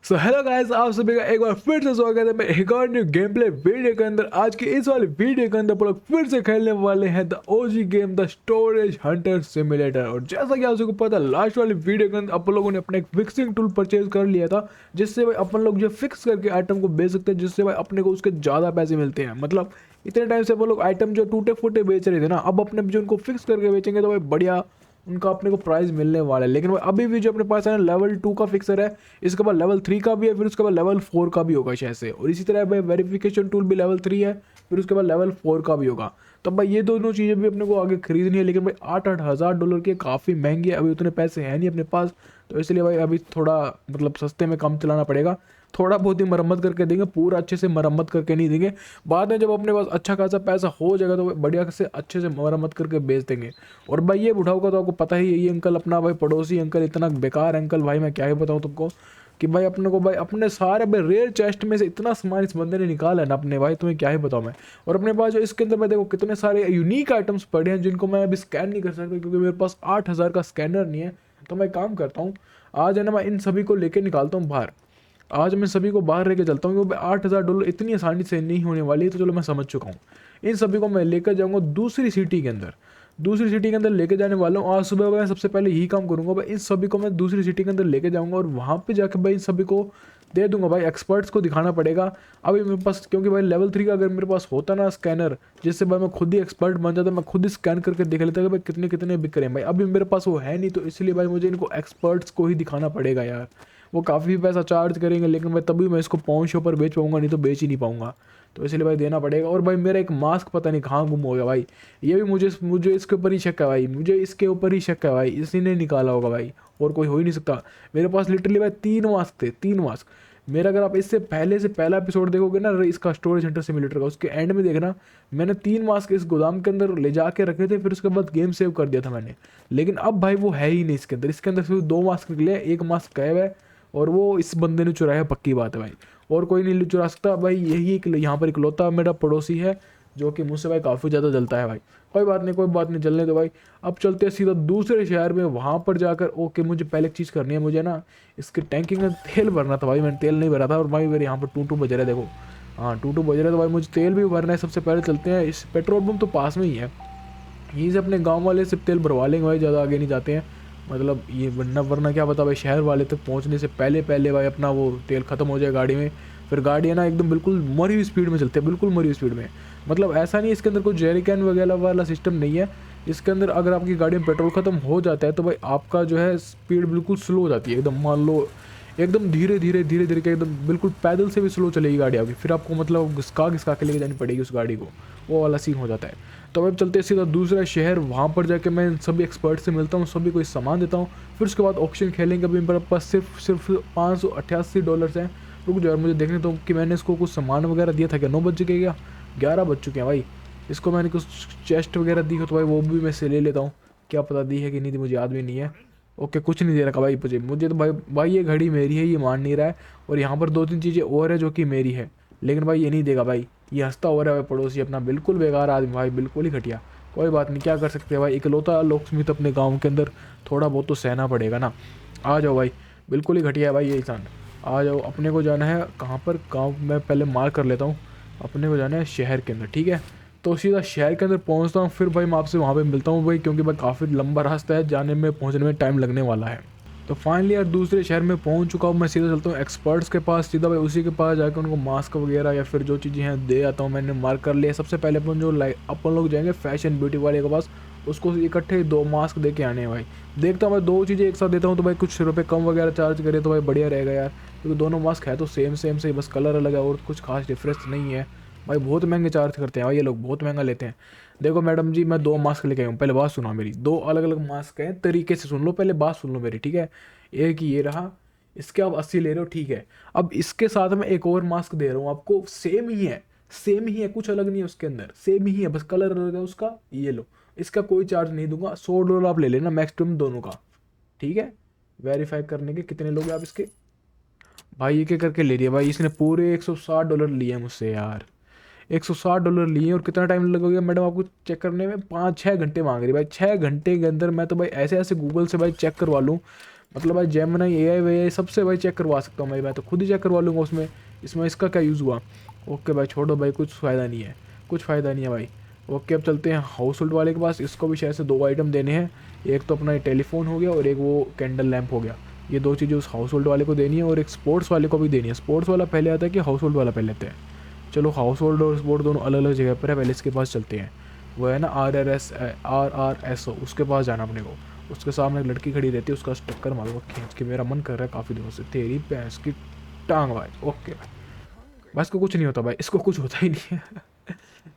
So hello guys, आप सभी का एक बार फिर से स्वागत है मेरे एक और न्यू गेम प्ले वीडियो के अंदर। आज की इस वाली वीडियो के अंदर हम लोग फिर से खेलने वाले हैं the OG game the storage Hunter simulator. और जैसा कि आप सबको पता है, लास्ट वाली वीडियो के अंदर अपन लोगों ने अपना एक फिक्सिंग टूल परचेज कर लिया था, जिससे भाई अपन लोग जो फिक्स करके आइटम को बेच सकते हैं, जिससे भाई अपने को उसके ज़्यादा पैसे मिलते हैं। मतलब इतने टाइम से अपन लोग आइटम जो टूटे फूटे बेच रहे थे ना, अब अपने जो उनको फिक्स करके बेचेंगे तो भाई बढ़िया उनका अपने को प्राइस मिलने वाला है। लेकिन अभी भी जो अपने पास है ना, लेवल 2 का फिक्सर है, इसके बाद लेवल 3 का भी है, फिर उसके बाद लेवल 4 का भी होगा शायद से। और इसी तरह भाई वेरिफिकेशन टूल भी लेवल 3 है, फिर उसके बाद लेवल 4 का भी होगा। तो भाई ये दोनों चीज़ें भी अपने को आगे खरीदनी है, लेकिन भाई 8-8 हज़ार डॉलर की काफ़ी महंगी है, अभी उतने पैसे हैं नहीं अपने पास। तो इसलिए भाई अभी थोड़ा मतलब सस्ते में काम चलाना पड़ेगा। थोड़ा बहुत ही मरम्मत करके देंगे, पूरा अच्छे से मरम्मत करके नहीं देंगे। बाद में जब अपने पास अच्छा खासा पैसा हो जाएगा तो बढ़िया से अच्छे से मरम्मत करके बेच देंगे। और भाई ये बुढ़ाऊ का तो आपको पता ही है, ये अंकल अपना भाई पड़ोसी अंकल इतना बेकार अंकल, भाई मैं क्या ही बताऊँ तुमको कि भाई अपने को भाई अपने सारे भाई रेयर चेस्ट में से इतना सामान इस बंदे ने निकाला है ना अपने, भाई तुम्हें क्या ही बताऊँ मैं। और अपने पास जो इसके अंदर मैं देखो कितने सारे यूनिक आइटम्स पड़े हैं, जिनको मैं अभी स्कैन नहीं कर सकता क्योंकि मेरे पास 8 हज़ार का स्कैनर नहीं है। तो मैं काम करता हूँ, आज है ना मैं इन सभी को लेके निकालता हूँ बाहर। आज मैं सभी को बाहर लेके चलता हूँ क्योंकि 8 हज़ार डॉलर इतनी आसानी से नहीं होने वाली है। तो चलो मैं समझ चुका हूँ, इन सभी को मैं लेकर जाऊँगा दूसरी सिटी के अंदर। दूसरी सिटी के अंदर लेके जाने वाला हूँ। आज सुबह मैं सबसे पहले यही काम करूँगा भाई, इन सभी को मैं दूसरी सिटी के अंदर लेके जाऊँगा और वहाँ पे जाके भाई इन सभी को दे दूंगा। भाई एक्सपर्ट्स को दिखाना पड़ेगा अभी मेरे पास, क्योंकि भाई लेवल 3 का अगर मेरे पास होता ना स्कैनर, जिससे भाई मैं खुद ही एक्सपर्ट बन जाता, मैं खुद ही स्कैन करके देख लेता कि भाई कितने कितने बिक रहे हैं। भाई अभी मेरे पास वो है नहीं, तो इसलिए भाई मुझे इनको एक्सपर्ट्स को ही दिखाना पड़ेगा यार। वो काफ़ी पैसा चार्ज करेंगे, लेकिन भाई तभी मैं इसको पाउंड शॉप पर बेच पाऊंगा, नहीं तो बेच ही नहीं पाऊंगा। तो इसलिए भाई देना पड़ेगा। और भाई मेरा एक मास्क पता नहीं कहाँ गुम हो गया भाई, ये भी मुझे मुझे इसके ऊपर ही शक है भाई, मुझे इसके ऊपर ही शक है भाई, इसी ने निकाला होगा भाई, और कोई हो ही नहीं सकता। मेरे पास लिटरली भाई 3 मास्क थे, 3 मास्क मेरा। अगर आप इससे पहले से पहला एपिसोड देखोगे ना इसका स्टोरेज सेंटर सिमुलेटर का, उसके एंड में देखना मैंने 3 मास्क इस गोदाम के अंदर ले जाके रखे थे, फिर उसके बाद गेम सेव कर दिया था मैंने। लेकिन अब भाई वो है ही नहीं इसके अंदर। इसके अंदर सिर्फ 2 मास्क निकले, एक मास्क गायब है, और वो इस बंदे ने चुराया, पक्की बात है भाई, और कोई नहीं चुरा सकता भाई। यही एक यहाँ पर इकलौता मेरा पड़ोसी है जो कि मुझसे भाई काफ़ी ज़्यादा जलता है भाई। कोई बात नहीं, कोई बात नहीं, चलने दो भाई। अब चलते हैं सीधा दूसरे शहर में, वहाँ पर जाकर ओके मुझे पहले एक चीज़ करनी है, मुझे ना इसके टैंकिंग में तेल भरना था भाई। मैंने तेल नहीं भरा था, और भाई मेरे यहाँ पर टू बज रहा है, देखो हाँ टू बज रहा है, तो भाई मुझे तेल भी भरना है। सबसे पहले चलते हैं, इस पेट्रोल पंप तो पास में ही है, यहीं से अपने गाँव वाले सिर्फ तेल भरवा लेंगे भाई, ज़्यादा आगे नहीं जाते हैं। मतलब ये वरना वरना क्या पता भाई, शहर वाले तक पहुंचने से पहले पहले भाई अपना वो तेल ख़त्म हो जाए गाड़ी में। फिर गाड़ी है ना एकदम बिल्कुल मरी हुई स्पीड में चलते हैं, बिल्कुल मरी हुई स्पीड में। मतलब ऐसा नहीं, इसके अंदर कोई जेरिकैन वगैरह वाला सिस्टम नहीं है। इसके अंदर अगर आपकी गाड़ी में पेट्रोल ख़त्म हो जाता है तो भाई आपका जो है स्पीड बिल्कुल स्लो हो जाती है एकदम। मान लो एकदम धीरे धीरे धीरे धीरे के एकदम बिल्कुल पैदल से भी स्लो चलेगी गाड़ी आपकी, फिर आपको मतलब घिसका घिसका के लेके जानी पड़ेगी उस गाड़ी को, वो वाला सीन हो जाता है। तो अब चलते सीधा दूसरा शहर, वहाँ पर जाके मैं सभी एक्सपर्ट से मिलता हूँ, सभी को सामान देता हूँ, फिर उसके बाद ऑप्शन खेलेंगे। अभी मेरे पास सिर्फ $588 हैं। रुक जाओ मुझे देखने दो कि मैंने इसको कुछ सामान वगैरह दिया था क्या। 9 बज चुके क्या, 11 बज चुके हैं भाई। इसको मैंने कुछ चेस्ट वगैरह दी हो तो भाई वो भी मैं से ले लेता हूँ, क्या पता दी है कि नहीं दी, मुझे याद भी नहीं है। ओके कुछ नहीं दे रखा भाई मुझे तो भाई ये घड़ी मेरी है, ये मान नहीं रहा है। और यहाँ पर 2-3 चीज़ें और है जो कि मेरी है, लेकिन भाई ये नहीं देगा भाई। ये हंसता हो रहा है भाई पड़ोसी अपना, बिल्कुल बेकार आदमी भाई, बिल्कुल ही घटिया। कोई बात नहीं, क्या कर सकते हैं भाई, इकलौता लोकस्मिथ अपने गाँव के अंदर, थोड़ा बहुत तो सहना पड़ेगा ना। आ जाओ भाई, बिल्कुल ही घटिया है भाई ये इंसान। आ जाओ, अपने को जाना है कहाँ पर, गाँव में पहले मार्क कर लेता हूँ। अपने को जाना है शहर के अंदर, ठीक है। तो सीधा शहर के अंदर पहुंचता हूँ, फिर भाई मैं आपसे वहाँ पे मिलता हूँ भाई, क्योंकि भाई काफ़ी लंबा रास्ता है, जाने में पहुँचने में टाइम लगने वाला है। तो फाइनली यार दूसरे शहर में पहुँच चुका हूँ मैं, सीधा चलता हूँ एक्सपर्ट्स के पास, सीधा भाई उसी के पास जाकर उनको मास्क वगैरह या फिर जो चीज़ें हैं दे आता हूँ। मैंने मार्क कर लिया। सबसे पहले अपन लोग जाएंगे फैशन ब्यूटी वाले के पास, उसको इकट्ठे 2 मास्क दे के आने हैं भाई। देखता हूँ भाई 2 चीज़ें एक साथ देता हूँ तो भाई कुछ रुपये कम वगैरह चार्ज करे तो भाई बढ़िया रहेगा यार, क्योंकि दोनों मास्क है तो सेम से ही, बस कलर अलग है और कुछ खास डिफरेंस नहीं है। भाई बहुत महंगे चार्ज करते हैं भाई ये लोग, बहुत महंगा लेते हैं। देखो मैडम जी, मैं 2 मास्क लेके आया हूँ, पहले बात सुनो मेरी। 2 अलग अलग मास्क हैं, तरीके से सुन लो, पहले बात सुन लो मेरी, ठीक है। एक ये रहा, इसके आप 80 ले रहे हो, ठीक है। अब इसके साथ में एक और मास्क दे रहा हूँ आपको, सेम ही है, सेम ही है, कुछ अलग नहीं है उसके अंदर, सेम ही है, बस कलर अलग है उसका। ये लो, इसका कोई चार्ज नहीं दूंगा, $100 आप ले लेना मैक्सिमम दोनों का, ठीक है। वेरीफाई करने के कितने लोगे आप इसके। भाई एक एक करके ले रही है भाई, इसने पूरे $160 लिए हैं मुझसे यार, $160 लिए। और कितना टाइम लगेगा मैडम आपको चेक करने में, 5-6 घंटे मांग रही है भाई। 6 घंटे के अंदर मैं तो भाई ऐसे ऐसे गूगल से भाई चेक करवा लूँ, मतलब भाई जेमिनी एआई वे सबसे भाई चेक करवा सकता हूँ भाई, मैं तो खुद ही चेक करवा लूँगा उसमें, इसमें इसका क्या यूज़ हुआ। ओके भाई छोड़ो भाई, कुछ फ़ायदा नहीं है, कुछ फ़ायदा नहीं है भाई। ओके अब चलते हैं हाउस होल्ड वाले के पास, इसको भी शायद से 2 आइटम देने हैं, एक तो अपना टेलीफोन हो गया और एक वो कैंडल लैंप हो गया। ये 2 चीज़ें उस हाउस होल्ड वाले को देनी है और एक स्पोर्ट्स वाले को भी देनी है। स्पोर्ट्स वाला पहले आता है कि हाउस होल्ड वाला पहले आता है? चलो हाउस होल्ड और स्पोर्ट दोनों अलग अलग जगह पर है, पहले इसके पास चलते हैं। वो है ना RRSO, उसके पास जाना अपने को। उसके सामने एक लड़की खड़ी रहती है, उसका टक्कर मारूंगा खींच के, मेरा मन कर रहा है काफ़ी दिनों से, तेरी भैंस की टांग भाई। ओके भाई, बस इसको कुछ नहीं होता भाई, इसको कुछ होता ही नहीं है।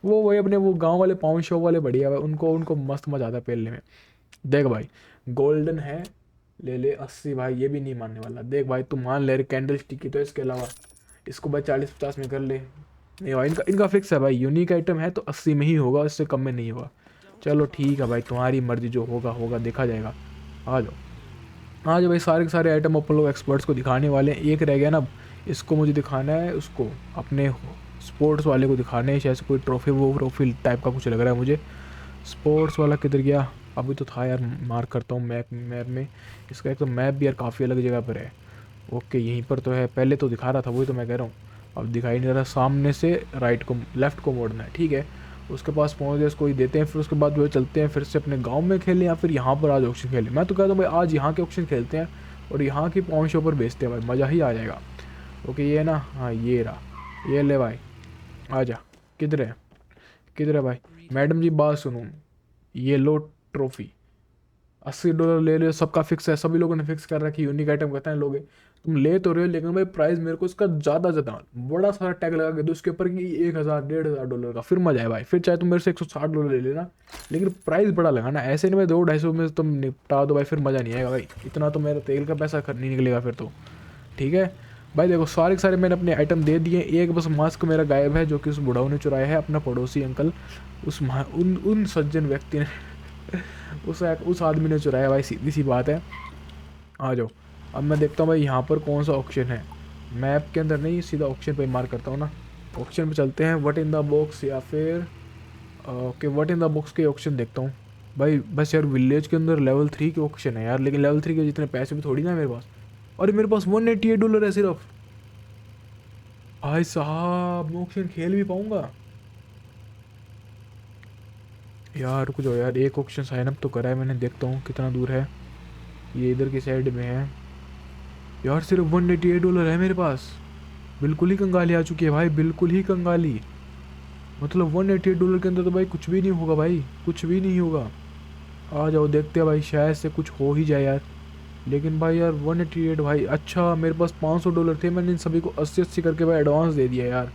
वो वही अपने वो गांव वाले पाउन शॉप वाले बढ़िया भाई, उनको उनको मस्त मजा आता है पेलने में। देख भाई गोल्डन है, ले ले 80 भाई, ये भी नहीं मानने वाला। देख भाई तू मान ले कैंडल स्टिक की, तो इसके अलावा इसको भाई 40-50 में कर ले। नहीं भाई इनका फिक्स है भाई, यूनिक आइटम है तो 80 में ही होगा, इससे कम में नहीं होगा। चलो ठीक है भाई, तुम्हारी मर्जी, जो होगा होगा, देखा जाएगा। आ जाओ आ जाओ भाई, सारे के सारे आइटम अपन लोग एक्सपर्ट्स को दिखाने वाले हैं। एक रह गया ना, इसको मुझे दिखाना है, उसको अपने स्पोर्ट्स वाले को दिखाने हैं, शायद से कोई ट्रॉफी वो ट्रॉफी टाइप का कुछ लग रहा है मुझे। स्पोर्ट्स वाला किधर गया? अभी तो था यार, मार्क करता हूँ मैप मैप में। इसका एक तो मैप भी यार काफ़ी अलग जगह पर है। ओके यहीं पर तो है, पहले तो दिखा रहा था, वही तो मैं कह रहा हूँ, अब दिखाई नहीं रहा। सामने से राइट को लेफ़्ट को मोड़ना है, ठीक है। उसके पास पहुँच गए, इसको ही देते हैं, फिर उसके बाद जो है चलते हैं फिर से अपने गांव में खेलें या फिर यहाँ पर आज ऑक्शन खेलें। मैं तो कहता हूँ भाई आज यहाँ के ऑक्शन खेलते हैं और यहाँ की पाउंड शो पर बेचते हैं भाई, मज़ा ही आ जाएगा। ओके ये ना, हाँ ये रहा, ये ले भाई, आजा। किधर है, किधर है भाई? मैडम जी बात सुनो, ये लो ट्रॉफी, $80 ले लो, सबका फिक्स है, सभी लोगों ने फिक्स कर रखा है कि यूनिक आइटम कहते हैं लोगे। तुम ले तो रहे हो, लेकिन भाई प्राइस मेरे को इसका ज़्यादा ज़्यादा बड़ा सारा टैग लगा के दो उसके ऊपर कि 1000-1500 का, फिर मजा है भाई। फिर चाहे तुम मेरे से $160 ले लेना, लेकिन प्राइस बड़ा लगाना। ऐसे नहीं भाई 200-250 में तुम निपटा दो भाई, फिर मज़ा नहीं आएगा भाई, इतना तो मेरा तेल का पैसा नहीं निकलेगा फिर तो। ठीक है भाई, देखो सारे के सारे मैंने अपने आइटम दे दिए। एक बस मास्क मेरा गायब है, जो कि उस बुढ़ाऊ ने चुराया है, अपना पड़ोसी अंकल, उन सज्जन व्यक्ति ने उस आदमी ने चुराया भाई, सीधी सी बात है। आ जाओ, अब मैं देखता हूँ भाई यहाँ पर कौन सा ऑक्शन है। मैप के अंदर नहीं, सीधा ऑक्शन पे मार करता हूँ ना। ऑक्शन पे चलते हैं, व्हाट इन द बॉक्स या फिर okay what in the box के ऑक्शन देखता हूँ भाई। बस यार विलेज के अंदर लेवल 3 के ऑक्शन है यार, लेकिन लेवल 3 के जितने पैसे भी थोड़ी ना है मेरे पास। अरे मेरे पास $188 है सिर्फ। भाई साहब मैं ऑक्शन खेल भी पाऊँगा यार? रुक जाओ यार, एक ऑप्शन साइन अप तो करा है मैंने, देखता हूँ कितना दूर है। ये इधर की साइड में है यार, सिर्फ $188 है मेरे पास। बिल्कुल ही कंगाली आ चुकी है भाई, बिल्कुल ही कंगाली। मतलब $188 के अंदर तो भाई कुछ भी नहीं होगा भाई, कुछ भी नहीं होगा। आ जाओ देखते हैं भाई, शायद से कुछ हो ही जाए यार। लेकिन भाई यार 188 भाई, अच्छा मेरे पास $500 थे, मैंने इन सभी को 80-80 करके भाई एडवांस दे दिया यार।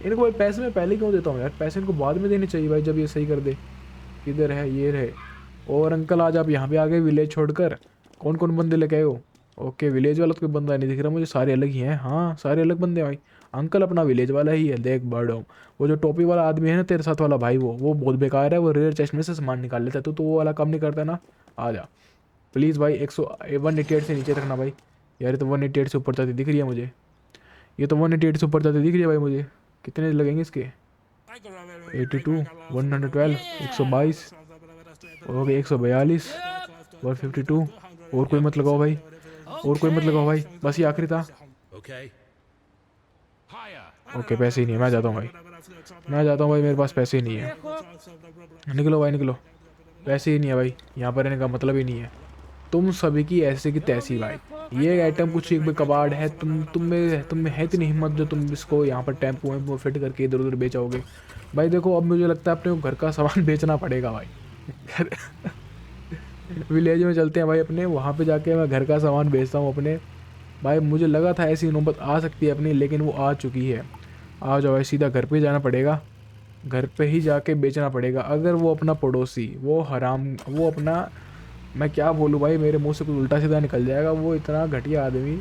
इनको भाई पैसे मैं पहले क्यों देता हूँ यार, पैसे इनको बाद में देने चाहिए भाई, जब ये सही कर दे। किधर है, ये रहे। और अंकल आज आप यहाँ पे आ गए विलेज छोड़कर, कौन कौन बंदे लेके आए हो? ओके विलेज वाला तो कोई बंदा नहीं दिख रहा मुझे, सारे अलग ही हैं। हाँ सारे अलग बंदे हैं भाई, अंकल अपना विलेज वाला ही है। देख बर्ड होम, वो जो टोपी वाला आदमी है ना तेरे साथ वाला भाई, वो बहुत बेकार है, वो रेयर चेस्ट में से सामान निकाल लेता है, तो वो वाला काम नहीं करता ना। आ जा प्लीज़ भाई, 188 से नीचे रखना भाई। यार ये तो 188 से ऊपर जाती दिख रही है मुझे, ये तो 188 से ऊपर जाती दिख रही है भाई मुझे। कितने लगेंगे इसके? 82, 112, 122, हो गए 142, 152। और कोई मत लगाओ भाई, और कोई मत लगाओ भाई, बस ये आखिरी था। ओके पैसे ही नहीं है, मैं जाता हूँ भाई, मैं जाता हूँ भाई, मेरे पास पैसे ही नहीं है। निकलो भाई निकलो, पैसे ही नहीं है भाई, यहाँ पर रहने का मतलब ही नहीं है। तुम सभी की ऐसे की तैसी भाई, ये आइटम कुछ एक भी कबाड़ है, तुम में है इतनी हिम्मत जो तुम इसको यहाँ पर टेम्पो वेम्पो फिट करके इधर उधर बेचोगे भाई। देखो अब मुझे लगता है अपने को घर का सामान बेचना पड़ेगा भाई। विलेज में चलते हैं भाई अपने, वहाँ पे जाके मैं घर का सामान बेचता हूँ अपने। भाई मुझे लगा था ऐसी नौबत आ सकती है अपनी, लेकिन वो आ चुकी है। आ जाओ भाई, सीधा घर पे जाना पड़ेगा, घर पे ही जाके बेचना पड़ेगा। अगर वो अपना पड़ोसी, वो हराम, वो अपना, मैं क्या बोलूँ भाई, मेरे मुंह से कुछ उल्टा सीधा निकल जाएगा, वो इतना घटिया आदमी,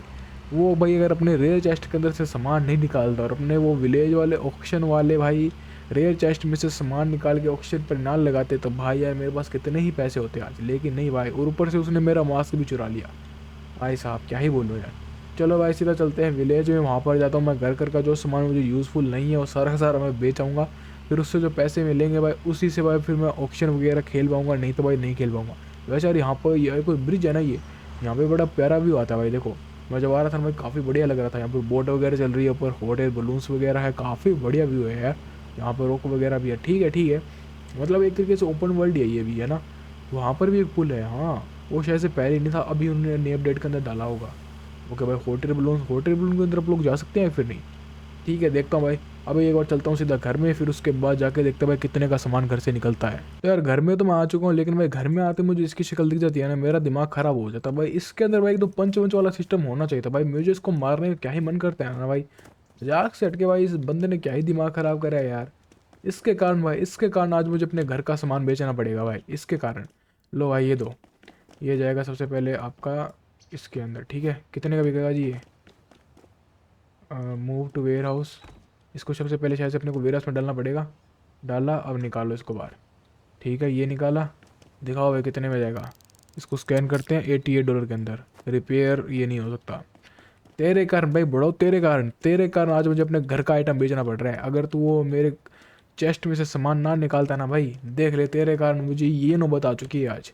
वो भाई अगर अपने रेयर चेस्ट के अंदर से सामान नहीं निकालता और अपने वो विलेज वाले ऑक्शन वाले भाई रेयर चेस्ट में से सामान निकाल के ऑक्शन पर ना लगाते, तो भाई यार मेरे पास कितने ही पैसे होते आज। लेकिन नहीं भाई, और ऊपर से उसने मेरा मास्क भी चुरा लिया। भाई साहब क्या ही बोलूँ यार। चलो भाई सीधा चलते हैं विलेज में, वहाँ पर जाता हूँ मैं, घर का जो सामान मुझे यूज़फुल नहीं है वो सारा का सारा मैं बेच आऊँगा। फिर उससे जो पैसे मिलेंगे भाई, उसी से भाई फिर मैं ऑक्शन वगैरह खेल पाऊँगा, नहीं तो भाई नहीं खेल पाऊँगा। वैसे यार यहाँ पर ये कोई ब्रिज है ना, ये यहाँ पे बड़ा प्यारा व्यू आता है भाई। देखो मैं जब आ रहा था ना भाई काफ़ी बढ़िया लग रहा था। यहाँ पर बोट वगैरह चल रही है, ऊपर हॉट एयर बलून्स वगैरह है, काफ़ी बढ़िया व्यू है यार। यहाँ पर रोक वगैरह भी है, ठीक है ठीक है। मतलब एक तरीके से ओपन वर्ल्ड ही है ये भी, है ना। वहाँ पर भी एक पुल है, हाँ वो शायद से पहले नहीं था, अभी उन्होंने नए अपडेट के अंदर डाला होगा। ओके भाई, हॉट एयर बलून के अंदर आप लोग जा सकते हैं फिर नहीं। ठीक है देखता हूँ भाई। अभी एक बार चलता हूँ सीधा घर में, फिर उसके बाद जाके देखते हैं भाई कितने का सामान घर से निकलता है। तो यार घर में तो मैं आ चुका हूँ, लेकिन भाई घर में आते मुझे इसकी शक्ल दिख जाती है ना, मेरा दिमाग खराब हो जाता है भाई। इसके अंदर भाई एकदम पंच वंच वाला सिस्टम होना चाहिए था भाई। मुझे इसको मारने का क्या ही मन करता है ना भाई। मजाक से हटके भाई, इस बंदे ने क्या ही दिमाग खराब करा है यार। इसके कारण भाई, इसके कारण आज मुझे अपने घर का सामान बेचना पड़ेगा भाई, इसके कारण। लो भाई ये दो, ये जाएगा सबसे पहले आपका इसके अंदर, ठीक है। कितने का बिकेगा जी ये? Move to warehouse. इसको सबसे पहले शायद से अपने को वेयर हाउस में डालना पड़ेगा। डाला, अब निकालो इसको बाहर। ठीक है ये निकाला। दिखाओ भाई कितने में जाएगा। इसको स्कैन करते हैं, $88 के अंदर। रिपेयर ये नहीं हो सकता। तेरे कारण भाई बड़ो, तेरे कारण आज मुझे अपने घर का आइटम बेचना पड़ रहा है। अगर तू वो मेरे चेस्ट में से सामान ना निकालता ना भाई, देख ले तेरे कारण मुझे ये नौबत आ चुकी है आज।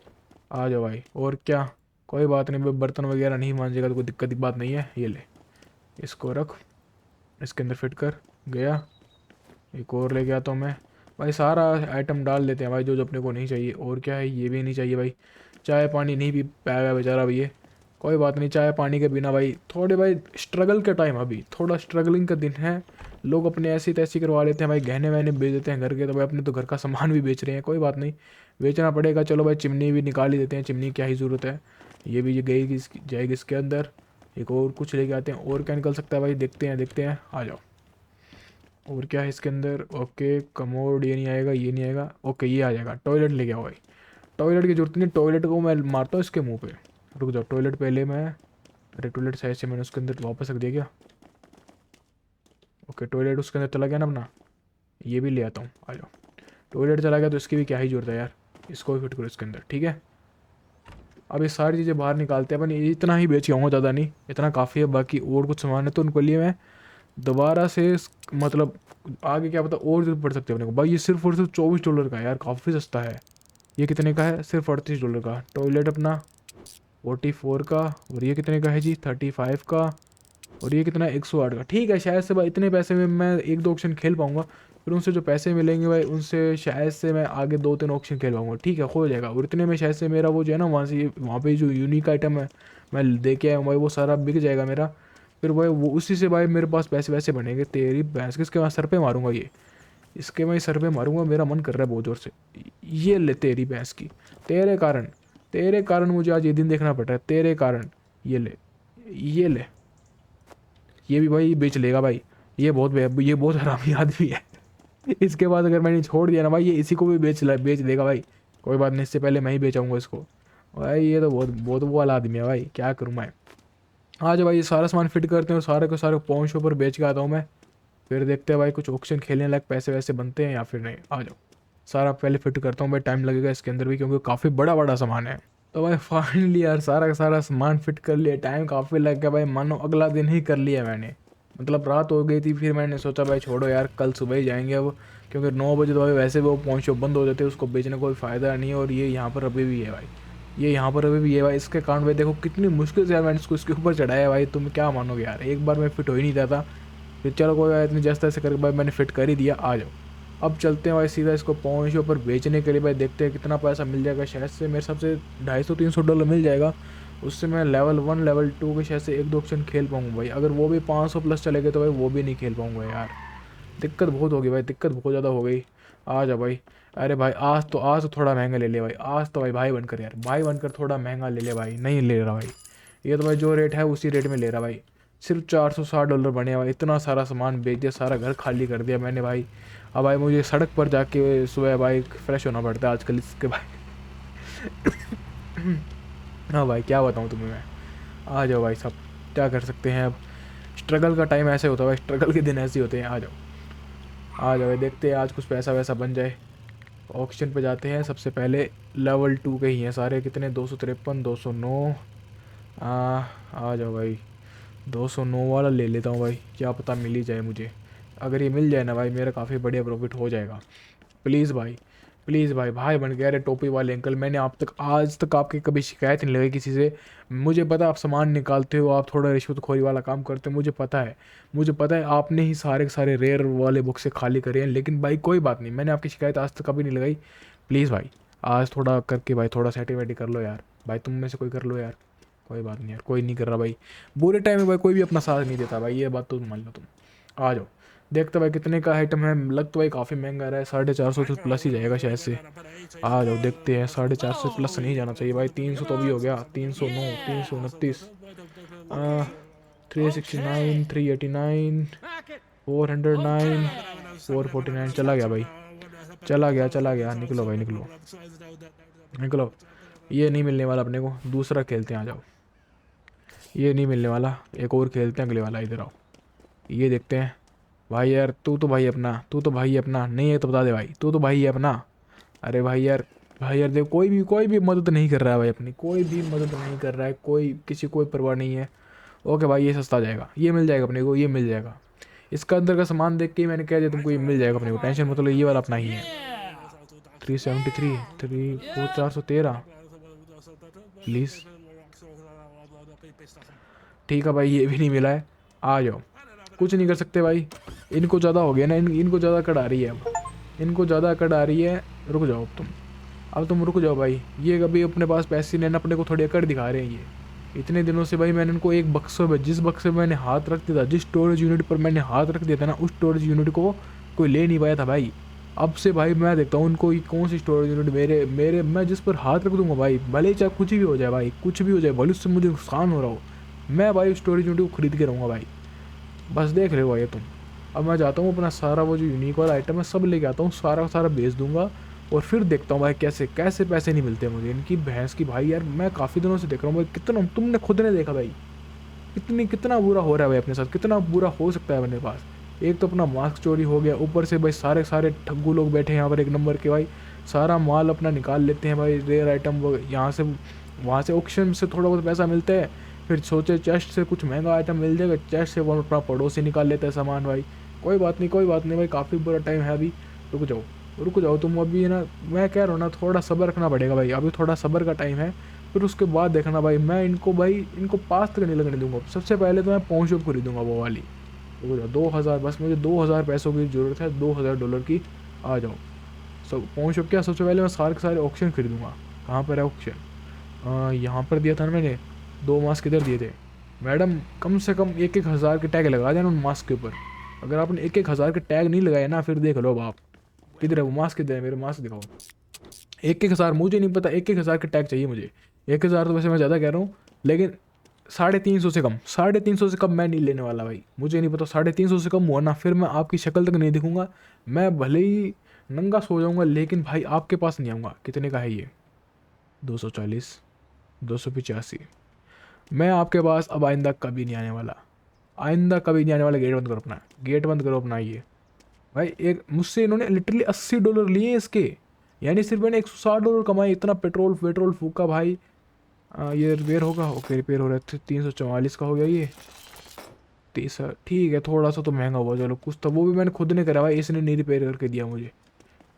आ जाओ भाई, और क्या। कोई बात नहीं भाई, बर्तन वगैरह नहीं मांजेगा तो कोई दिक्कत की बात नहीं है। ये ले, इसको रख, इसके अंदर फिट कर। गया। एक और ले गया तो मैं भाई, सारा आइटम डाल लेते हैं भाई जो जो अपने को नहीं चाहिए। और क्या है, ये भी नहीं चाहिए भाई। चाय पानी नहीं पी पाएगा बेचारा भाई ये। कोई बात नहीं, चाय पानी के बिना भाई थोड़े भाई स्ट्रगल का टाइम, अभी थोड़ा स्ट्रगलिंग का दिन है। लोग अपने ऐसी तैसी करवा लेते हैं भाई, गहने वहने बेच देते हैं घर के, तो भाई अपने तो घर का सामान भी बेच रहे हैं। कोई बात नहीं, बेचना पड़ेगा। चलो भाई चिमनी भी निकाल ही देते हैं, चिमनी क्या ही ज़रूरत है। ये भी गई जाएगी इसके अंदर। एक और कुछ लेके आते हैं, और क्या निकल सकता है भाई, देखते हैं देखते हैं। आ जाओ। और क्या है इसके अंदर? ओके कमोड, ये नहीं आएगा, ये नहीं आएगा। ओके ये आ जाएगा। टॉयलेट ले गया भाई। टॉयलेट की जरूरत नहीं, टॉयलेट को मैं मारता हूँ इसके मुंह पे। रुक जाओ, टॉयलेट पहले मैं, अरे टॉयलेट साइड से मैंने उसके अंदर वापस रख दिया क्या? ओके टॉयलेट उसके अंदर चला गया ना अपना। ये भी ले आता हूँ, आ जाओ। टॉयलेट चला गया तो इसकी भी क्या ही जरूरत है यार। इसको भी फिट करो इसके अंदर, ठीक है। अब ये सारी चीज़ें बाहर निकालते हैं अपन। इतना ही बेच के आऊँगा, ज़्यादा नहीं, इतना काफ़ी है। बाकी और कुछ सामान है तो उनको लिए मैं दोबारा से मतलब आगे क्या पता और जरूरत पड़ सकती है अपने को भाई। ये सिर्फ और सिर्फ $24 का है यार, काफ़ी सस्ता है। ये कितने का है? सिर्फ $38 का। टॉयलेट अपना 44 का। और ये कितने का है जी? 35 का। और ये कितना है? 108 का। ठीक है, शायद से भाई इतने पैसे में मैं एक दो ऑप्शन खेल पाऊंगा। फिर उनसे जो पैसे मिलेंगे भाई, उनसे शायद से मैं आगे दो तीन ऑप्शन खेल पाऊंगा। ठीक है हो जाएगा। और इतने में शायद से मेरा वो जो है ना, वहाँ पे जो यूनिक आइटम है मैं दे के आया हूँ भाई, वो सारा बिक जाएगा मेरा। फिर भाई वो उसी से भाई मेरे पास पैसे वैसे बनेंगे। तेरी भैंस, किसके वहाँ सर पे मारूंगा ये, इसके मैं सर पे मारूंगा। मेरा मन कर रहा है बहुत ज़ोर से। ये ले तेरी भैंस की। तेरे कारण मुझे आज ये दिन देखना पड़ रहा है, तेरे कारण। ये ले, ये ले। ये भी भाई बेच लेगा भाई। ये बहुत हरामी आदमी है। इसके बाद अगर मैंने छोड़ दिया ना भाई, ये इसी को भी बेच देगा भाई। कोई बात नहीं, इससे पहले मैं ही बेचाऊंगा इसको। भाई ये तो बहुत बहुत वो वाला आदमी है भाई, क्या करूँ मैं। आज भाई ये सारा सामान फिट करते हैं और सारे को सारे पॉइंट शो पर बेच के आता हूँ मैं। फिर देखते हैं भाई कुछ ऑक्शन खेलने लायक पैसे वैसे बनते हैं या फिर नहीं। आ जाओ, सारा पहले फिट करता हूँ भाई। टाइम लगेगा इसके अंदर भी, क्योंकि काफ़ी बड़ा बड़ा सामान है। तो भाई फाइनली यार सारा का सारा सामान फिट कर लिया। टाइम काफ़ी लग गया भाई, मानो अगला दिन ही कर लिया मैंने। मतलब रात हो गई थी, फिर मैंने सोचा भाई छोड़ो यार, कल सुबह ही जाएंगे अब। क्योंकि 9 बजे तो भाई वैसे भी वो पॉइंट शॉप बंद हो जाते हैं, उसको बेचने का कोई फ़ायदा नहीं है। और ये यहाँ पर अभी भी है भाई, ये यहाँ पर अभी भी है भाई। इसके कारण भाई देखो कितनी मुश्किल से यार मैंने इसको इसके ऊपर चढ़ाया है भाई। तुम क्या मानोगे यार, एक बार में फिट हो ही नहीं जाता। फिर चलो कोई बात नहीं, जैसे तैसे करके भाई मैंने फिट कर ही दिया। आ जाओ, अब चलते हैं भाई सीधा इसको पॉइंट शॉप पर बेचने के लिए भाई। देखते हैं कितना पैसा मिल जाएगा। शायद से मेरे हिसाब से $250-300 मिल जाएगा। उससे मैं लेवल 1 लेवल 2 के शायद से एक दो ऑप्शन खेल पाऊंगा भाई। अगर वो भी 500 प्लस चले गए तो भाई वो भी नहीं खेल पाऊंगा यार। दिक्कत बहुत होगी भाई, दिक्कत बहुत ज़्यादा हो गई। आ जा भाई। अरे भाई आज तो थोड़ा महंगा ले ले भाई। आज तो भाई भाई बनकर यार, भाई बनकर थोड़ा महंगा ले ले भाई। नहीं ले रहा भाई, ये तो भाई जो रेट है उसी रेट में ले रहा भाई। सिर्फ $460 बने भाई। इतना सारा सामान बेच दिया, सारा घर खाली कर दिया मैंने भाई। अब भाई मुझे सड़क पर जाके सुबह भाई फ्रेश होना पड़ता है आजकल इसके भाई। हाँ भाई क्या बताऊँ तुम्हें मैं। आ जाओ भाई सब, क्या कर सकते हैं अब। स्ट्रगल का टाइम ऐसे होता है भाई, स्ट्रगल के दिन ऐसे ही होते हैं। आ जाओ, आ जाओ भाई, देखते हैं आज कुछ पैसा वैसा बन जाए। ऑक्शन पे जाते हैं। सबसे पहले लेवल 2 के ही हैं सारे। कितने? 253, 209। आ जाओ भाई, 209 वाला ले लेता हूँ भाई, क्या पता मिल ही जाए मुझे। अगर ये मिल जाए ना भाई, मेरा काफ़ी बढ़िया प्रॉफिट हो जाएगा। प्लीज़ भाई, प्लीज़ भाई, भाई बन गया। अरे टोपी वाले अंकल, मैंने आप तक आज तक आपकी कभी शिकायत नहीं लगाई किसी से। मुझे पता है आप सामान निकालते हो, आप थोड़ा रिश्वतखोरी वाला काम करते हो, मुझे पता है। मुझे पता है आपने ही सारे के सारे रेयर वाले बुक से खाली करे हैं, लेकिन भाई कोई बात नहीं, मैंने आपकी शिकायत आज तक कभी नहीं लगाई। प्लीज़ भाई आज थोड़ा करके भाई थोड़ा सेटिंग वेटिंग कर लो यार। भाई तुम में से कोई कर लो यार। कोई बात नहीं यार, कोई नहीं कर रहा भाई। बुरे टाइम में भाई कोई भी अपना साथ नहीं देता भाई, ये बात तो मान लो तुम। आ जाओ, देखते भाई कितने का आइटम है। लग तो भाई काफ़ी महंगा रहा है, 450 तो प्लस ही जाएगा शायद से। आ जाओ देखते हैं, 450 प्लस नहीं जाना चाहिए भाई। 300 तो भी हो गया, 309, 329, 369, 389, 409, 449, चला गया भाई, चला गया चला गया। निकलो भाई निकलो निकलो। ये नहीं मिलने वाला अपने को, दूसरा खेलते हैं। आ जाओ, ये नहीं मिलने वाला, एक और खेलते हैं अगले वाला। इधर आओ, ये देखते हैं। भाई यार तू तो भाई अपना, तू तो भाई अपना नहीं है तो बता दे भाई, तू तो भाई है अपना। अरे भाई यार देख, कोई भी मदद नहीं कर रहा है भाई अपनी, कोई भी मदद नहीं कर रहा है, कोई किसी कोई परवाह नहीं है। ओके भाई ये सस्ता जाएगा, ये मिल जाएगा अपने को, ये मिल जाएगा। इसका अंदर का सामान देख के ही मैंने कह दिया तुमको, ये मिल जाएगा अपने को, टेंशन मतलब ये वाला अपना ही है। 373, 413 प्लीज़। ठीक है भाई, ये भी नहीं मिला है। आ जाओ, कुछ नहीं कर सकते भाई, इनको ज़्यादा हो गया ना, इनको ज़्यादा कड़ आ रही है अब, इनको ज़्यादा कड़ आ रही है। रुक जाओ अब तुम रुक जाओ भाई। ये कभी अपने पास पैसे नहीं, अपने को थोड़ी अकड़ दिखा रहे हैं ये। इतने दिनों से भाई मैंने इनको एक बक्सों में, जिस बक्से में मैंने हाथ रख दिया था, जिस स्टोरेज यूनिट पर मैंने हाथ रख दिया था ना, उस स्टोरेज यूनिट को कोई ले नहीं पाया था भाई। अब से भाई मैं देखता हूँ उनको कौन सी स्टोरेज यूनिट मेरे मेरे मैं जिस पर हाथ रख दूंगा भाई, भले ही चाहे कुछ भी हो जाए भाई, कुछ भी हो जाए, भले उससे मुझे नुकसान हो रहा हो, मैं भाई स्टोरेज यूनिट को खरीद के रहूँगा भाई। बस देख रहे हो भाई तुम। अब मैं जाता हूँ अपना सारा वो जो यूनिक वाला आइटम है सब लेके आता हूँ, सारा सारा बेच दूंगा, और फिर देखता हूँ भाई कैसे कैसे पैसे नहीं मिलते मुझे इनकी भैंस की। भाई यार मैं काफ़ी दिनों से देख रहा हूँ भाई, कितना तुमने खुद ने देखा भाई, कितना बुरा हो रहा है भाई अपने साथ, कितना बुरा हो सकता है अपने पास। एक तो अपना मास्क चोरी हो गया, ऊपर से भाई सारे सारे ठग्गू लोग बैठे हैं यहाँ पर एक नंबर के भाई, सारा माल अपना निकाल लेते हैं भाई, रेयर आइटम यहाँ से वहाँ से ऑक्शन से थोड़ा बहुत पैसा मिलता है, फिर सोचे चेस्ट से कुछ महंगा आइटम मिल जाएगा, चेस्ट से वो अपना पड़ोसी निकाल लेता है सामान भाई। कोई बात नहीं भाई, काफ़ी बुरा टाइम है अभी। रुक जाओ तुम अभी ना, मैं कह रहा हूँ ना थोड़ा सब्र रखना पड़ेगा भाई, अभी थोड़ा सब्र का टाइम है। फिर उसके बाद देखना भाई, मैं इनको पास तक नहीं लगने दूंगा। सबसे पहले तो मैं पहुँच खरीदूंगा वो वाली। रुक जाओ, 2000, बस मुझे 2000 पैसों की ज़रूरत है, $2000 की। आ जाओ सब पहुँच क्या, सबसे पहले मैं सारे के सारे ऑप्शन खरीदूँगा। कहाँ पर है ऑप्शन? यहाँ पर दिया था ना मैंने, 2 मास्क किधर दिए थे मैडम? कम से कम 1-1 हज़ार के टैग लगा देना उन मास्क के ऊपर। अगर आपने 1-1 हज़ार के टैग नहीं लगाए ना, फिर देख लो अब आप। किधर है वो मास्क, किधर है मेरे मास्क दिखाओ। 1-1 हज़ार मुझे नहीं पता, 1-1 हज़ार के टैग चाहिए मुझे। 1 हज़ार तो वैसे मैं ज़्यादा कह रहा हूँ, लेकिन 350 से कम, 350 से कम मैं नहीं लेने वाला भाई। मुझे नहीं पता, 350 से कम हुआ ना फिर मैं आपकी शक्ल तक नहीं दिखूंगा। मैं भले ही नंगा सो जाऊंगा, लेकिन भाई आपके पास नहीं आऊँगा। कितने का है ये? 240, 285। मैं आपके पास अब आइंदा कभी नहीं आने वाला, आइंदा कभी नहीं आने वाला। गेट बंद करो अपना, गेट बंद करो अपना। ये भाई एक मुझसे इन्होंने लिटरली $80 लिए इसके, यानी सिर्फ मैंने $160 कमाए, इतना पेट्रोल फूका भाई। ये रिपेयर होगा? ओके रिपेयर हो रहा है। 344 का हो गया ये। 30, ठीक है, थोड़ा सा तो महंगा हुआ, चलो कुछ तो। वो भी मैंने खुद ने करा भाई, इसने नहीं रिपेयर करके दिया मुझे।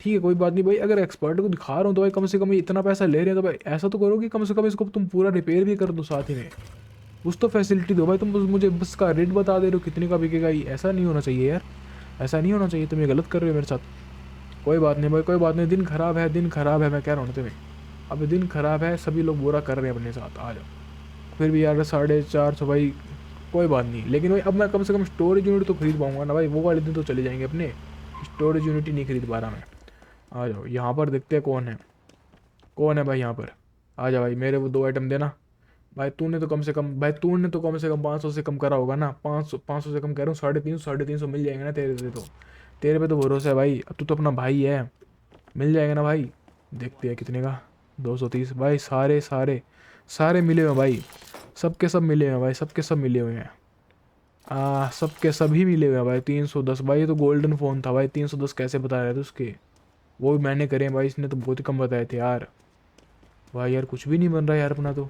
ठीक है कोई बात नहीं भाई, अगर एक्सपर्ट को दिखा रहा हूँ तो भाई कम से कम ये इतना पैसा ले रहे हैं तो भाई ऐसा तो करो कि कम से कम इसको तुम पूरा रिपेयर भी कर दो साथ ही में, कुछ तो फैसिलिटी दो भाई। तुम मुझे बस का रेट बता दे रहे हो कितने का बिकेगा, ये ऐसा नहीं होना चाहिए यार, ऐसा नहीं होना चाहिए। तुम ये गलत कर रहे हो मेरे साथ। कोई बात नहीं भाई, कोई बात नहीं, दिन खराब है, दिन खराब है, मैं कह रहा हूँ तुम्हें, अब दिन खराब है, सभी लोग बुरा कर रहे हैं अपने साथ। आ जाओ फिर भी यार 450 भाई, कोई बात नहीं। लेकिन भाई अब मैं कम से कम स्टोरेज यूनिट तो खरीद पाऊंगा ना भाई, वो वाले दिन तो चले जाएंगे अपने, स्टोरेज यूनिट ही नहीं खरीद पा रहा मैं। आ जाओ यहाँ पर देखते हैं कौन है भाई यहाँ पर। आ जाओ भाई, मेरे वो 2 आइटम देना भाई। तूने तो कम से कम 500 से कम करा होगा ना, 500 से कम कह रहा हूँ, 350 मिल जाएंगे ना तेरे से तो, तेरे पे तो भरोसा है भाई, अब तू तो अपना भाई है, मिल जाएगा ना भाई। देखते हैं कितने का, 230 भाई। सारे मिले हुए हैं भाई, सबके सब मिले हुए हैं भाई, सबके सब मिले हुए हैं। सबके सभी मिले हुए हैं भाई। 310 भाई, ये तो गोल्डन फ़ोन था भाई, 310 कैसे बता रहे थे उसके, वो भी मैंने करे हैं भाई, इसने तो बहुत ही कम बताए थे यार। भाई यार कुछ भी नहीं बन रहा यार अपना, तो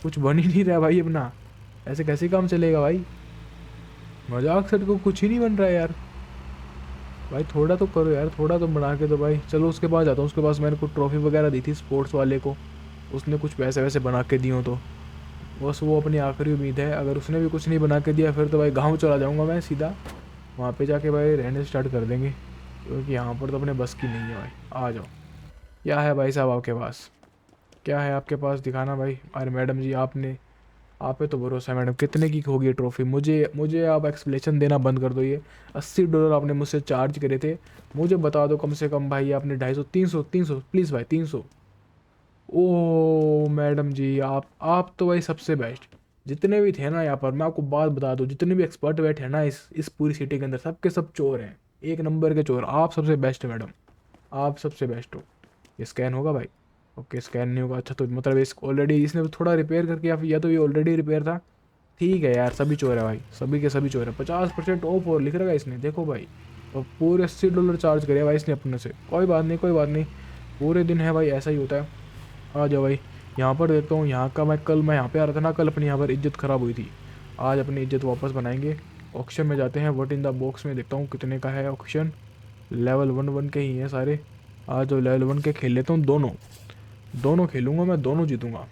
कुछ बन ही नहीं रहा भाई अपना, ऐसे कैसे काम चलेगा भाई, मजाक से तो कुछ ही नहीं बन रहा है यार। भाई थोड़ा तो करो यार, थोड़ा तो बना के दो भाई। चलो उसके पास जाता हूँ, उसके पास मैंने कुछ ट्रॉफी वगैरह दी थी स्पोर्ट्स वाले को, उसने कुछ पैसे वैसे बना के दिए हो तो बस वो अपनी आखिरी उम्मीद है। अगर उसने भी कुछ नहीं बना के दिया फिर तो भाई गाँव चला जाऊँगा मैं सीधा, वहाँ पे जाके भाई रहने स्टार्ट कर देंगे, क्योंकि यहाँ पर तो अपने बस की नहीं है भाई। आ जाओ। क्या है भाई साहब आपके पास, क्या है आपके पास, दिखाना भाई। अरे मैडम जी आपने, आप पे तो भरोसा है मैडम। कितने की होगी ये ट्रॉफी, मुझे मुझे आप एक्सप्लेनेशन देना बंद कर दो। ये $80 आपने मुझसे चार्ज करे थे, मुझे बता दो कम से कम भाई। आपने 250, 300, 300 प्लीज़ भाई, 300। ओ मैडम जी आप तो भाई सबसे बेस्ट। जितने भी थे ना यहाँ पर, मैं आपको बात बता दूँ, जितने भी एक्सपर्ट बैठे हैं ना इस पूरी सिटी के अंदर, सबके सब चोर हैं, एक नंबर के चोर। आप सबसे बेस्ट है मैडम, आप सबसे बेस्ट हो। ये स्कैन होगा भाई? ओके स्कैन नहीं होगा। अच्छा तो मतलब इस ऑलरेडी इसने थोड़ा रिपेयर करके या तो ये ऑलरेडी रिपेयर था। ठीक है यार, सभी चोर है भाई, सभी के सभी चोर है। 50% ऑफ और लिख रखा है इसने, देखो भाई। और पूरे $80 चार्ज करे भाई इसने अपने से। कोई बात नहीं, कोई बात नहीं, पूरे दिन है भाई, ऐसा ही होता है। आ जाओ भाई। यहाँ पर देखता हूँ, यहाँ का मैं यहाँ पे आ रहा था ना कल, अपनी यहाँ पर इज्जत ख़राब हुई थी। आज अपनी इज्जत वापस बनाएंगे। ऑक्शन में जाते हैं, वट इन द बॉक्स में देखता हूँ कितने का है ऑक्शन। लेवल 1 के ही हैं सारे। आज जो लेवल 1 के खेल लेता हूँ, दोनों दोनों खेलूँगा मैं, दोनों जीतूँगा।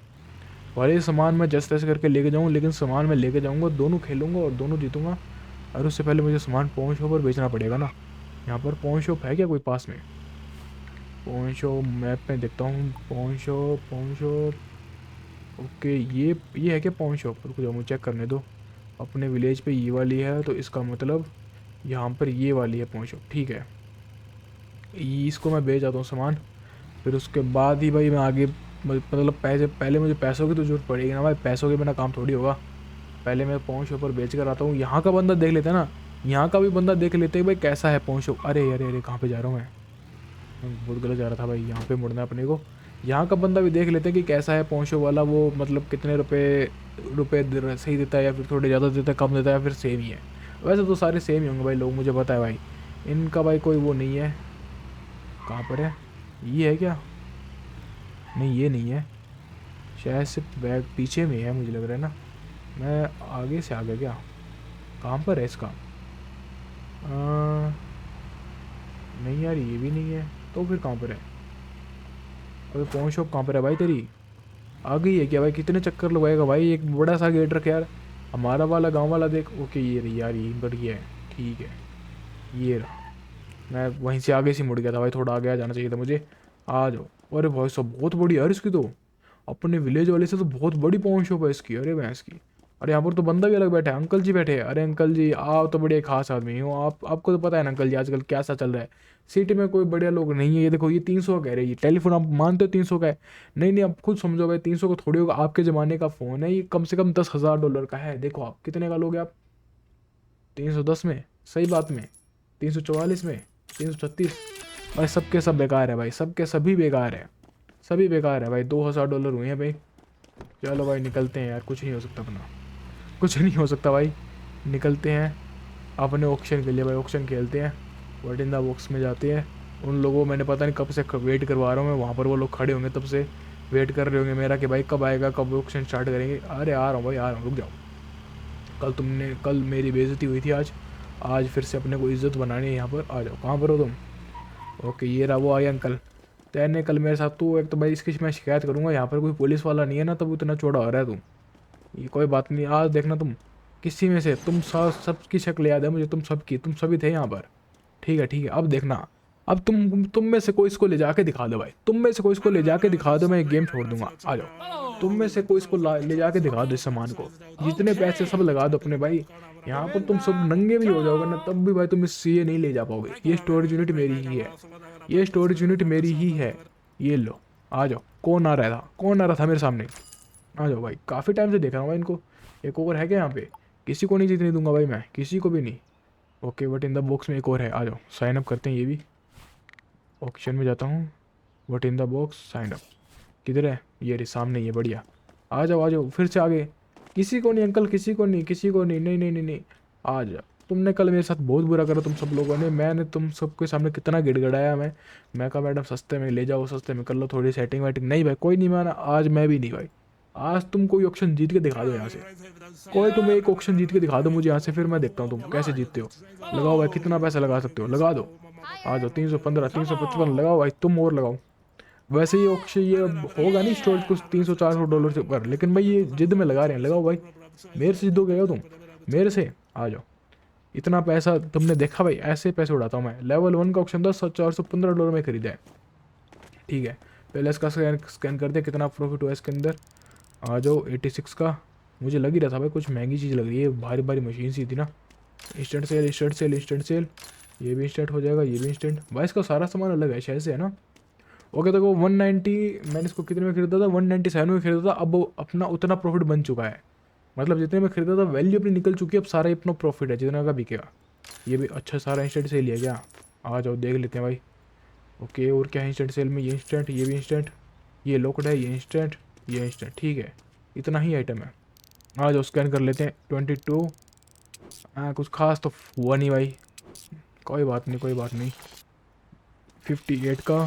भले सामान मैं जस्ट ऐसे करके लेके जाऊँ, लेकिन सामान मैं लेके जाऊँगा, दोनों खेलूँगा और दोनों जीतूँगा। और उससे पहले मुझे सामान पॉइंट शॉप पर बेचना पड़ेगा ना। यहाँ पर पॉइंट शॉप है क्या कोई पास में? पॉइंट शॉप मैप में देखता हूँ, point shop, point shop. Okay ये है क्या पॉइंट शॉप? रुको जाओ मुझे चेक करने दो। अपने विलेज पे ये वाली है, तो इसका मतलब यहाँ पर ये वाली है पॉइंट शॉप। ठीक है, इसको मैं बेच जाता हूँ सामान, फिर उसके बाद ही भाई मैं आगे, मतलब पैसे, पहले मुझे पैसों की तो जरूरत पड़ेगी ना भाई, पैसों के बिना काम थोड़ी होगा। पहले मैं पॉइंट शॉप पर बेच कर आता हूँ। यहाँ का बंदा देख लेते हैं ना, यहाँ का भी बंदा देख लेते हैं भाई कैसा है पॉइंट शॉप। अरे अरे अरे कहाँ पे जा रहा हूँ मैं बहुत गलत जा रहा था भाई, यहाँ पे मुड़ना है अपने को। यहाँ का बंदा भी देख लेते हैं कि कैसा है पॉइंट शॉप वाला, वो मतलब कितने सही देता है, या फिर थोड़े ज़्यादा देता है, कम देता है, या फिर सेम ही है। वैसे तो सारे सेम ही होंगे भाई लोग, मुझे पता है भाई। इनका भाई कोई वो नहीं है। कहाँ पर है? ये है क्या? नहीं ये नहीं है, शायद से बैग पीछे में है मुझे लग रहा है ना। मैं आगे से आ गया क्या? कहाँ पर है इसका? नहीं यार ये भी नहीं है, तो फिर कहाँ पर है? अरे पॉइंट शॉप कहाँ पर है भाई तेरी? आ गई है क्या भाई? कितने चक्कर लगवाएगा भाई, एक बड़ा सा गेट रख यार। हमारा वाला गांव वाला देख। ओके ये रही यार, ये बढ़िया है। ठीक है, ये रहा। मैं वहीं से आगे से मुड़ गया था भाई, थोड़ा आगे आ जाना चाहिए था मुझे। आ जाओ। अरे भाई सब बहुत बड़ी यार इसकी तो, अपने विलेज वाले से तो बहुत बड़ी पॉइंट शॉप है इसकी। अरे भैंस की। अरे यहाँ पर तो बंदा भी अलग बैठा है, अंकल जी बैठे हैं। अरे अंकल जी आप तो बड़े खास आदमी हो, आपको तो पता है ना अंकल जी आजकल क्या सा चल रहा है। सिटी में कोई बढ़िया लोग नहीं है। ये देखो ये 300 का कह रहे हैं, ये टेलीफोन आप मानते हो 300 का है? नहीं नहीं, आप खुद समझो भाई, 300 का थोड़ी होगा, आपके ज़माने का फ़ोन है ये, कम से कम $10,000 का है। देखो आप कितने का लोगे आप? 310 में? सही बात में? 344 में? 336? भाई सबके सब बेकार है भाई, सबके सभी बेकार है, सभी बेकार है भाई। $2,000 हुए हैं भाई। चलो भाई निकलते हैं यार, कुछ नहीं हो सकता अपना, कुछ नहीं हो सकता भाई। निकलते हैं अपने ऑक्शन के लिए भाई, ऑक्शन खेलते हैं। वर्ड इन द बॉक्स में जाते हैं। उन लोगों, मैंने पता नहीं कब से वेट करवा रहा हूँ मैं, वहाँ पर वो लोग खड़े होंगे तब से वेट कर रहे होंगे मेरा कि भाई कब आएगा, कब ऑक्शन स्टार्ट करेंगे। अरे आ रहा हूँ भाई, आ रहा हूँ, रुक जाओ। कल मेरी बेइज्जती हुई थी, आज फिर से अपने को इज्जत बनानी है यहाँ पर। आ जाओ, कहाँ पर हो तुम? ओके ये रहा, वो आया अंकल। तैने कल मेरे साथ, तो एक तो भाई इसकी मैं शिकायत करूँगा, यहाँ पर कोई पुलिस वाला नहीं है ना, तब इतना चौड़ा हो रहा है तू। ये कोई बात नहीं, आज देखना तुम किसी में से, तुम सबकी शक्ल याद है मुझे, तुम सभी थे यहाँ पर। ठीक है ठीक है, अब देखना। अब तुम में से कोई इसको ले जाके दिखा दो भाई, तुम में से कोई इसको ले जाके दिखा दो, मैं ये गेम छोड़ दूंगा। आ जाओ, तुम में से कोई इसको ले जाके दिखा दो इस सामान को। जितने पैसे सब लगा दो अपने भाई, यहाँ पर तुम सब नंगे भी हो जाओगे ना तब भी भाई तुम इस ये नहीं ले जा पाओगे। ये स्टोरेज यूनिट मेरी ही है, ये स्टोरेज यूनिट मेरी ही है। ये लो, आ जाओ। कौन आ रहा था, कौन आ रहा था मेरे सामने? आ जाओ भाई, काफ़ी टाइम से देख रहा हूँ भाई इनको। एक और है क्या यहाँ पे? किसी को नहीं जीतने दूंगा भाई मैं, किसी को भी नहीं। Okay what in the box में एक और है, आ जाओ साइन अप करते हैं ये भी। ऑप्शन में जाता हूँ, what in the box sign up. किधर है? ये रही सामने ही है, बढ़िया। आ जाओ आ जाओ, फिर से आगे। किसी को नहीं अंकल, किसी को नहीं, किसी को नहीं, नहीं नहीं नहीं नहीं। आ जाओ। तुमने कल मेरे साथ बहुत बुरा करा तुम सब लोगों ने, मैंने तुम सबके सामने कितना गिड़गड़ाया मैं कहा मैडम सस्ते में ले जाओ, सस्ते में कर लो थोड़ी सेटिंग वेटिंग। नहीं भाई कोई नहीं माना, आज मैं भी नहीं भाई। आज तुम कोई ऑप्शन जीत के दिखा दो यहाँ से, कोई तुम एक ऑप्शन जीत के दिखा दो मुझे यहाँ से, फिर मैं देखता हूँ तुम कैसे जीतते हो। लगाओ भाई, कितना पैसा लगा सकते हो लगा दो। आ जाओ 315 355 लगाओ भाई, तुम और लगाओ। वैसे ये ऑक्शन ये होगा नहीं स्टोरेज कुछ 300-400 डॉलर से ऊपर, लेकिन भाई ये जिद में लगा रहे हैं, लगाओ भाई। मेरे से जिद हो गए हो तुम, मेरे से आ जाओ। इतना पैसा तुमने देखा भाई, ऐसे पैसे उड़ाता हूँ मैं। लेवल 1 का ऑप्शन था 415 डॉलर में खरीदा है, ठीक है। पहले इसका स्कैन कर दे, कितना प्रॉफिट हुआ इसके अंदर। आ जाओ 86 का। मुझे लग ही रहा था भाई कुछ महंगी चीज़ लग रही है, भारी भारी मशीन सी थी ना। Instant sale instant sale instant sale, ये भी इंस्टेंट हो जाएगा, ये भी इंस्टेंट। भाई इसका सारा सामान अलग है शायद से, है ना। ओके देखो 190, मैंने इसको कितने में खरीदा था, 197 में खरीदा था। अब वो अपना उतना प्रॉफिट बन चुका है, मतलब जितने में खरीदा था वैल्यू अपनी निकल चुकी है, अब सारा अपना प्रॉफिट है जितना का बिकेगा। ये भी अच्छा सारा इंस्टेंट सेल लिया क्या। आ जाओ देख लेते हैं भाई। ओके और क्या है इंस्टेंट सेल में, ये इंस्टेंट, ये भी इंस्टेंट, ये लोकड है, ये इंस्टेंट, ये इंस्टेंट, ठीक है। इतना ही आइटम है। आ जाओ स्कैन कर लेते हैं। 22, कुछ खास तो हुआ नहीं भाई, कोई बात नहीं कोई बात नहीं। 58 का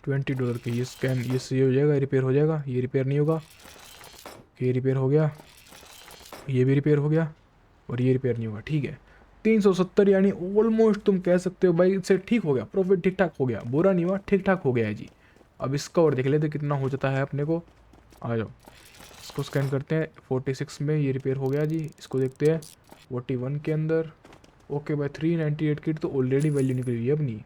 20 डॉलर के, ये स्कैन, ये सही हो जाएगा, रिपेयर हो जाएगा। ये रिपेयर नहीं होगा, ये रिपेयर हो गया, ये भी रिपेयर हो गया, और ये रिपेयर नहीं होगा, ठीक है। 370 यानी ऑलमोस्ट तुम कह सकते हो भाई इससे ठीक हो गया, प्रॉफिट ठीक ठाक हो गया, बुरा नहीं हुआ, ठीक ठाक हो गया है जी। अब इसका और देख लेते कितना हो जाता है अपने को। आ जाओ इसको स्कैन करते हैं। 46 में ये रिपेयर हो गया जी। इसको देखते हैं 41 के अंदर। ओके भाई 398 की तो ऑलरेडी वैल्यू निकली हुई है अपनी,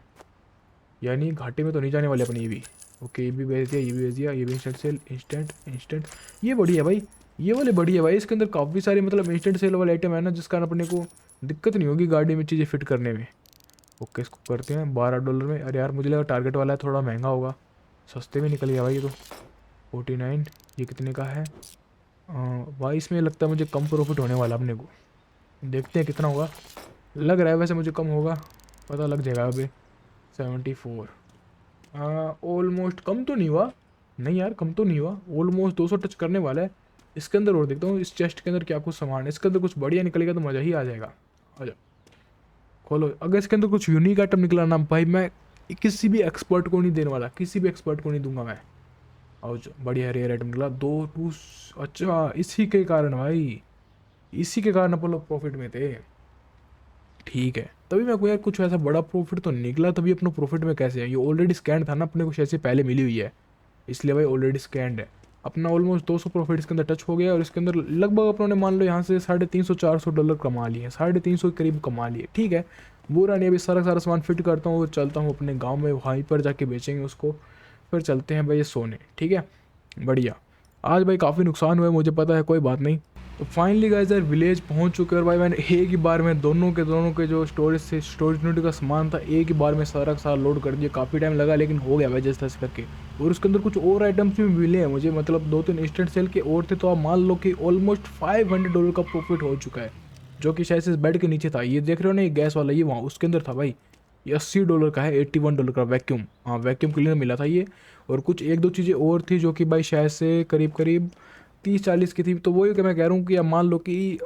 यानी घाटे में तो नहीं जाने वाले अपनी। ये भी ओके, ये भी भेज दिया, ये भी भेज दिया, ये भी इंस्टेंट सेल इंस्टेंट इंस्टेंट। ये बढ़िया भाई, ये वाले बढ़िया भाई। इसके अंदर काफ़ी सारे मतलब इंस्टेंट सेल वाले आइटम है ना, जिस कारण अपने को दिक्कत नहीं होगी गाड़ी में चीज़ें फिट करने में। ओके इसको करते हैं 12 डॉलर में। अरे यार मुझे लगा टारगेट वाला है थोड़ा महंगा होगा, सस्ते में निकल गया भाई ये तो। 49, ये कितने का है भाई। इसमें लगता है मुझे कम प्रॉफिट होने वाला अपने को, देखते हैं कितना होगा। लग रहा है वैसे मुझे कम होगा, पता लग जाएगा अभी। 74 ऑलमोस्ट कम तो नहीं हुआ, नहीं यार कम तो नहीं हुआ, ऑलमोस्ट 200 टच करने वाला है। इसके अंदर और देखता हूँ इस चेस्ट के अंदर क्या कुछ सामान है। इसके अंदर कुछ बढ़िया निकलेगा तो मज़ा ही आ जाएगा। आ जाओ खोलो। अगर इसके अंदर कुछ यूनिक आइटम निकला ना भाई, मैं किसी भी एक्सपर्ट को नहीं देने वाला, किसी भी एक्सपर्ट को नहीं दूंगा मैं। और जो बढ़िया रेयर आइटम निकला 2 अच्छा इसी के कारण भाई, इसी के कारण अपन लोग प्रॉफिट में थे, ठीक है। तभी मैं कोई यार कुछ ऐसा बड़ा प्रॉफिट तो निकला, तभी अपना प्रॉफिट में कैसे है। ये ऑलरेडी स्कैंड था ना अपने को, ऐसे पहले मिली हुई है, इसलिए भाई ऑलरेडी स्कैंड है। अपना ऑलमोस्ट 200 प्रॉफिट इसके अंदर टच हो गया, और इसके अंदर लगभग अपनों ने मान लो यहाँ से 350-400 डॉलर कमा लिए, 350 के करीब कमा लिए, ठीक है। बुरा नहीं। अभी सारा सामान फिट करता हूँ और चलता हूँ अपने गाँव में, वहीं पर जाके बेचेंगे उसको, फिर चलते हैं भाई ये सोने, ठीक है। बढ़िया। आज भाई काफ़ी नुकसान हुआ है मुझे पता है, कोई बात नहीं। तो फाइनली गाइस यार विलेज पहुंच चुके हैं, और भाई मैंने एक ही बार में दोनों के जो स्टोरेज यूनिट का सामान था एक ही बार में सारा का सारा लोड कर दिया। काफ़ी टाइम लगा लेकिन हो गया भाई जैसे तैसे करके। और उसके अंदर कुछ और आइटम्स भी मिले हैं मुझे, मतलब 2-3 इंस्टेंट सेल के और थे। तो आप मान लो कि ऑलमोस्ट 500 डॉलर का प्रॉफिट हो चुका है, जो कि शायद से इस बेड के नीचे था। ये देख रहे हो ना, ये गैस वाला, ये वहाँ उसके अंदर था भाई। ये 80 डॉलर का है, 81 डॉलर का वैक्यूम, हाँ वैक्यूम क्लीनर मिला था ये। और कुछ 1-2 चीज़ें और थी जो कि भाई शायद से करीब 30-40 की थी। तो वही कि मैं कह रहा हूँ कि अब मान लो कि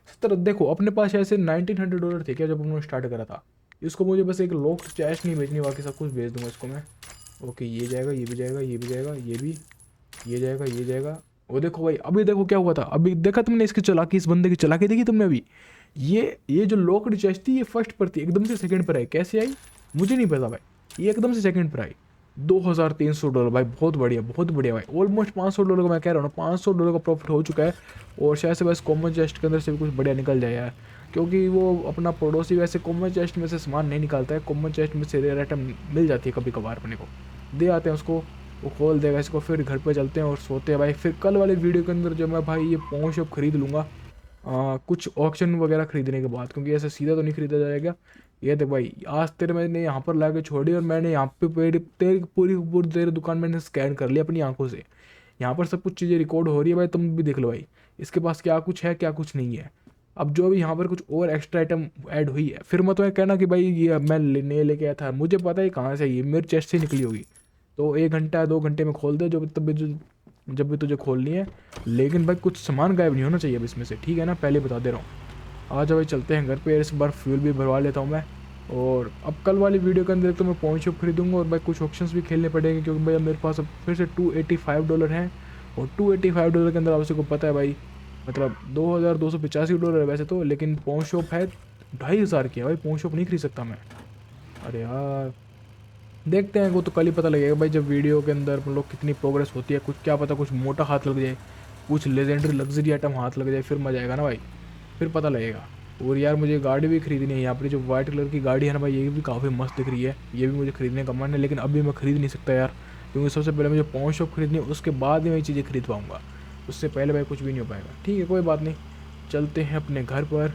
70, देखो अपने पास ऐसे 1900 डॉलर थे क्या जब हमने स्टार्ट करा था। इसको मुझे बस एक लॉक्ड चेस्ट नहीं भेजनी, बाकी सब कुछ भेज दूंगा इसको मैं। ओके ये जाएगा, ये भी जाएगा, ये भी जाएगा, ये भी, ये जाएगा, ये जाएगा। और देखो भाई अभी देखो क्या हुआ था, अभी देखा तुमने इसकी चालाकी, इस बंदे की चालाकी देखी तुमने अभी। ये जो लॉक्ड चेस्ट थी ये फर्स्ट पर थी, एकदम से सेकंड पर आई, कैसे आई मुझे नहीं पता भाई, ये एकदम से सेकंड पर आई। 2300 डॉलर भाई, बहुत बढ़िया भाई। ऑलमोस्ट 500 डॉलर का, मैं कह रहा हूँ ना 500 डॉलर का प्रॉफिट हो चुका है। और शायद से बस कॉमन चेस्ट के अंदर से भी कुछ बढ़िया निकल जाए यार, क्योंकि वो अपना पड़ोसी वैसे कॉमन चेस्ट में से सामान नहीं निकालता है। कॉमन चेस्ट में से रेयर आइटम मिल जाती है कभी कभार, अपने को दे आते हैं उसको, वो खोल देगा इसको, फिर घर पे चलते हैं और सोते हैं भाई। फिर कल वाले वीडियो के अंदर जो मैं भाई ये पॉन शॉप खरीद लूँगा कुछ ऑक्शन वगैरह खरीदने के बाद, क्योंकि ऐसे सीधा तो नहीं खरीदा जाएगा। ये देख भाई, आज तेरे मैंने यहाँ पर ला के छोड़ी, और मैंने यहाँ पे तेरी पूरी तेरी दुकान मैंने स्कैन कर लिया अपनी आंखों से। यहाँ पर सब कुछ चीज़ें रिकॉर्ड हो रही है भाई, तुम भी देख लो भाई इसके पास क्या कुछ है क्या कुछ नहीं है। अब जो भी यहाँ पर कुछ और एक्स्ट्रा आइटम ऐड हुई है, फिर मैं तुम्हें कहना कि भाई ये मैं नहीं लेके आया था, मुझे पता है कहाँ से, ये मेरे चेस्ट से निकली होगी। तो 1 घंटा 2 घंटे में खोल दे, जो तब भी जब भी तुझे खोलनी है। लेकिन भाई कुछ सामान गायब नहीं होना चाहिए अब इसमें से, ठीक है ना, पहले बता दे रहा हूँ। आज भाई चलते हैं घर पे, इस बार फ्यूल भी भरवा लेता हूँ मैं। और अब कल वाली वीडियो के अंदर तो मैं पॉइंट शॉप खरीदूंगा, और भाई कुछ ऑप्शंस भी खेलने पड़ेंगे, क्योंकि भाई मेरे पास अब फिर से 285 डॉलर हैं। और 285 डॉलर के अंदर आप सबको पता है भाई, मतलब 2285 डॉलर है वैसे तो, लेकिन पॉइंट शॉप है 2500 की है भाई। पॉइंट शॉप नहीं खरीद सकता मैं, अरे यार देखते हैं, वो तो कल ही पता लगेगा भाई, जब वीडियो के अंदर हम लोग कितनी प्रोग्रेस होती है। कुछ क्या पता कुछ मोटा हाथ लग जाए, कुछ लेजेंडरी लग्जरी आइटम हाथ लग जाए, फिर मजा आएगा ना भाई, फिर पता लगेगा। और यार मुझे गाड़ी भी खरीदनी है, यहाँ पर जो वाइट कलर की गाड़ी है ना भाई, ये भी काफ़ी मस्त दिख रही है, ये भी मुझे खरीदने का मन है, लेकिन अभी मैं खरीद नहीं सकता यार, क्योंकि सबसे पहले मुझे पॉन शॉप खरीदनी है, उसके बाद ही मैं ये चीज़ें खरीद पाऊँगा। उससे पहले भाई कुछ भी नहीं हो पाएगा। ठीक है कोई बात नहीं, चलते हैं अपने घर पर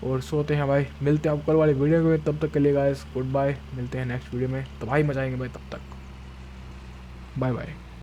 और सोते हैं भाई। मिलते हैं आप कल वाले वीडियो में, तब तक के लिए गाइस गुड बाय, मिलते हैं नेक्स्ट वीडियो में, तो भाई मचाएंगे भाई, तब तक बाय बाय।